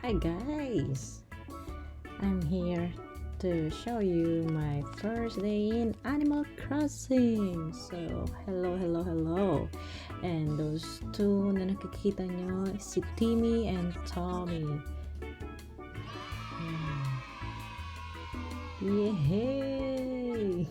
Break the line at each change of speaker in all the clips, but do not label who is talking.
Hi guys, I'm here to show you my first day in Animal Crossing. So, hello. And those two na nakikita nyo, si Timmy and Tommy. Yay!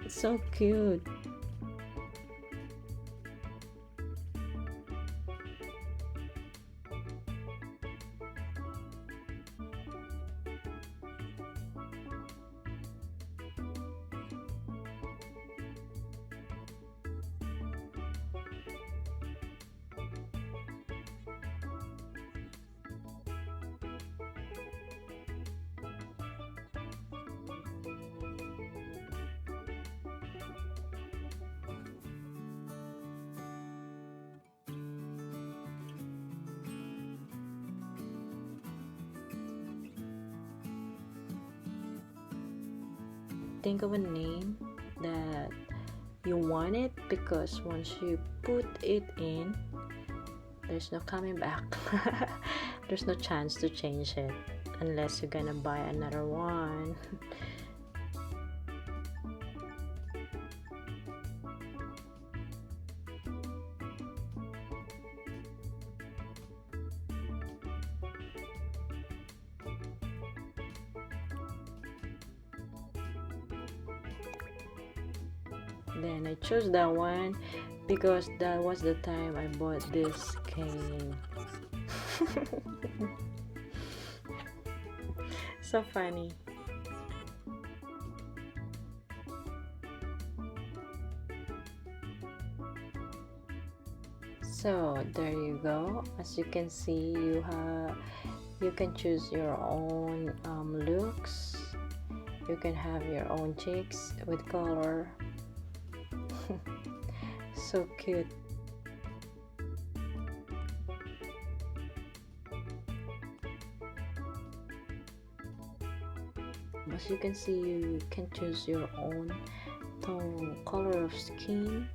So cute. Think of a name that you want it, because once you put it in, there's no coming back. There's no chance to change it unless you're gonna buy another one. Then I chose that one because that was the time I bought this cane. So funny. So there you go. As you can see, you can choose your own looks. You can have your own cheeks with color. So cute. As you can see, you can choose your own tone, color of skin.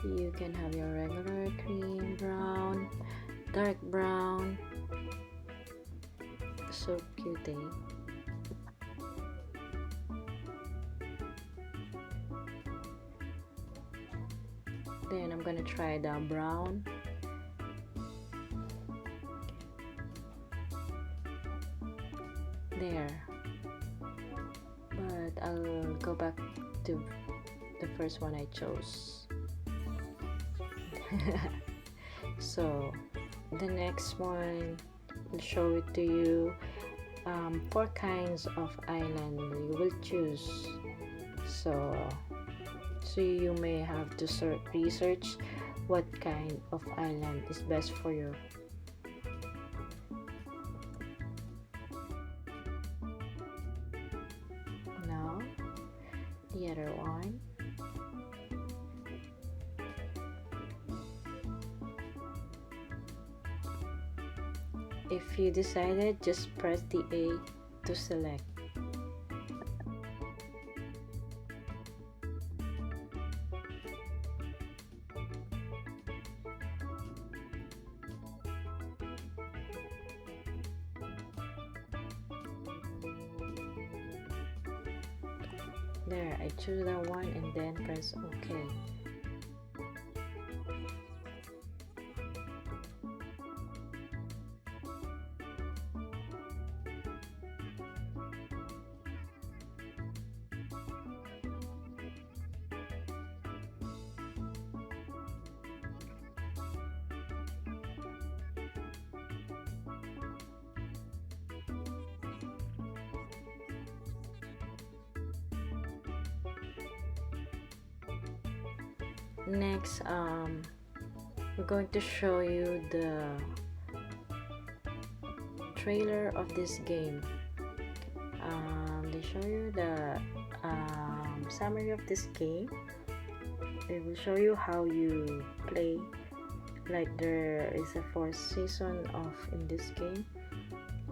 You can have your regular cream brown, dark brown. So cute, eh? Then I'm gonna try the brown. There. But I'll go back to the first one I chose. So the next one, I'll show it to you. 4 kinds of island you will choose. So you may have to research what kind of island is best for you. Now the other one. If you decided, just press the A to select. There, I choose that one and then press OK. Next, we're going to show you the trailer of this game. They show you the summary of this game. They will show you how you play. Like there is a 4th season in this game.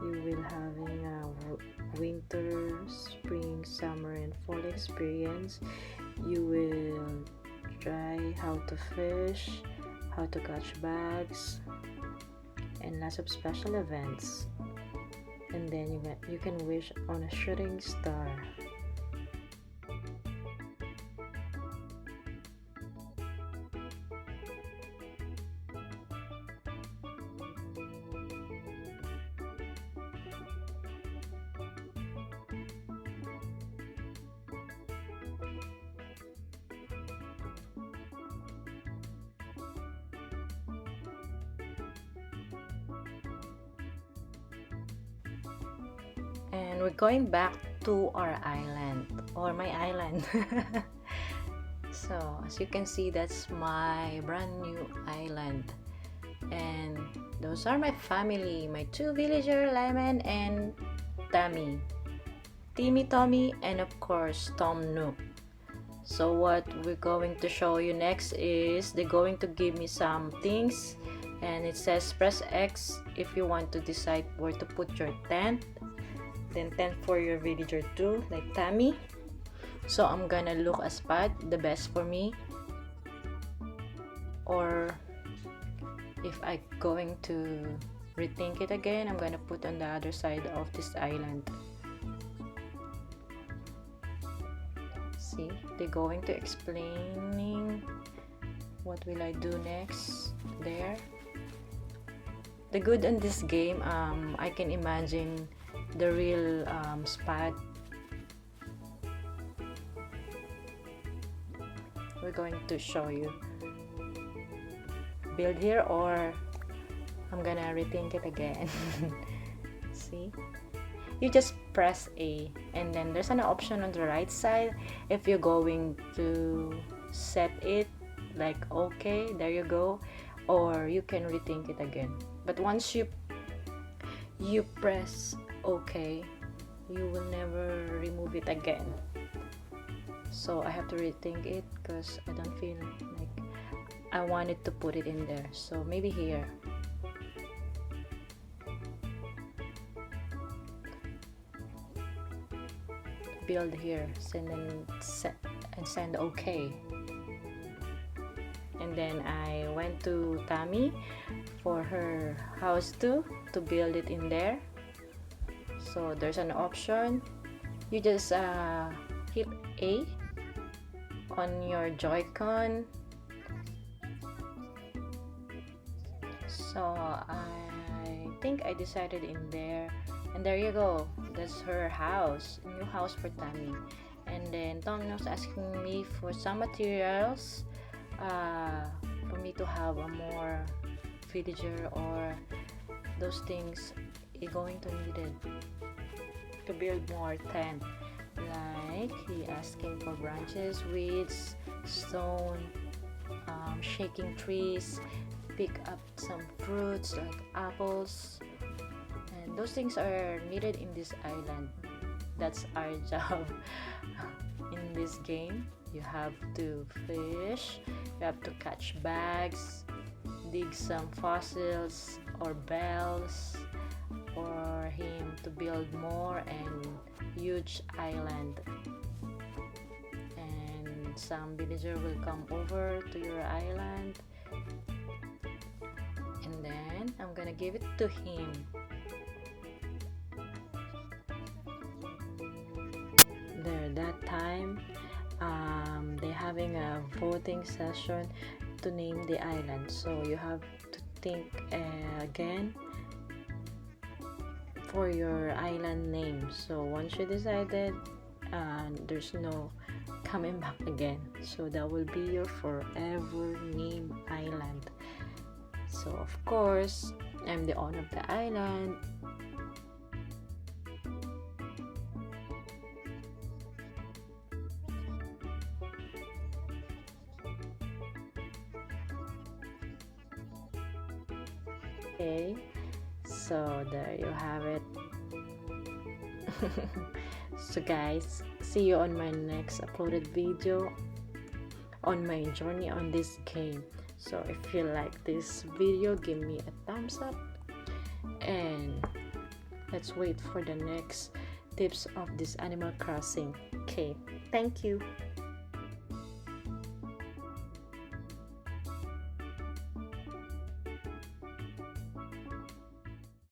You will having a winter, spring, summer, and fall experience. You will try how to fish, how to catch bags, and lots of special events. And then you can wish on a shooting star. And we're going back to our island, or my island. So as you can see, that's my brand new island, and those are my family, my two villager, Lemon and Tammy, Timmy, Tommy, and of course Tom Nook. So what we're going to show you next is they're going to give me some things, and it says press X if you want to decide where to put your tent, then tent for your villager too, like Tammy. So I'm gonna look a spot the best for me, or if I going to rethink it again, I'm gonna put on the other side of this island. See, they're going to explaining what will I do next there. The good in this game, I can imagine the real spot. We're going to show you. Build here, or I'm gonna rethink it again. See, you just press A, and then there's an option on the right side if you're going to set it like okay, there you go, or you can rethink it again. But once you press okay, you will never remove it again. So I have to rethink it because I don't feel like I wanted to put it in there. So maybe here. Build here, send okay. And then I went to Tammy for her house too, to build it in there. So there's an option, you just hit A on your Joy-Con. So I think I decided in there, and there you go, that's her house, new house for Tammy. And then Tom was asking me for some materials for me to have a more villager, or those things you're going to need it to build more tent. Like he asking for branches, weeds, stone, shaking trees, pick up some fruits like apples, and those things are needed in this island. That's our job in this game. You have to fish, you have to catch bags, dig some fossils or bells for him to build more and huge island. And some villager will come over to your island, and then I'm gonna give it to him. There, that time they're having a voting session to name the island, so you have to think again for your island name. So once you decided, there's no coming back again, so that will be your forever name island. So of course I'm the owner of the island. Okay, so there you have it. So guys, see you on my next uploaded video on my journey on this game. So if you like this video, give me a thumbs up, and let's wait for the next tips of this Animal Crossing. Okay, thank you.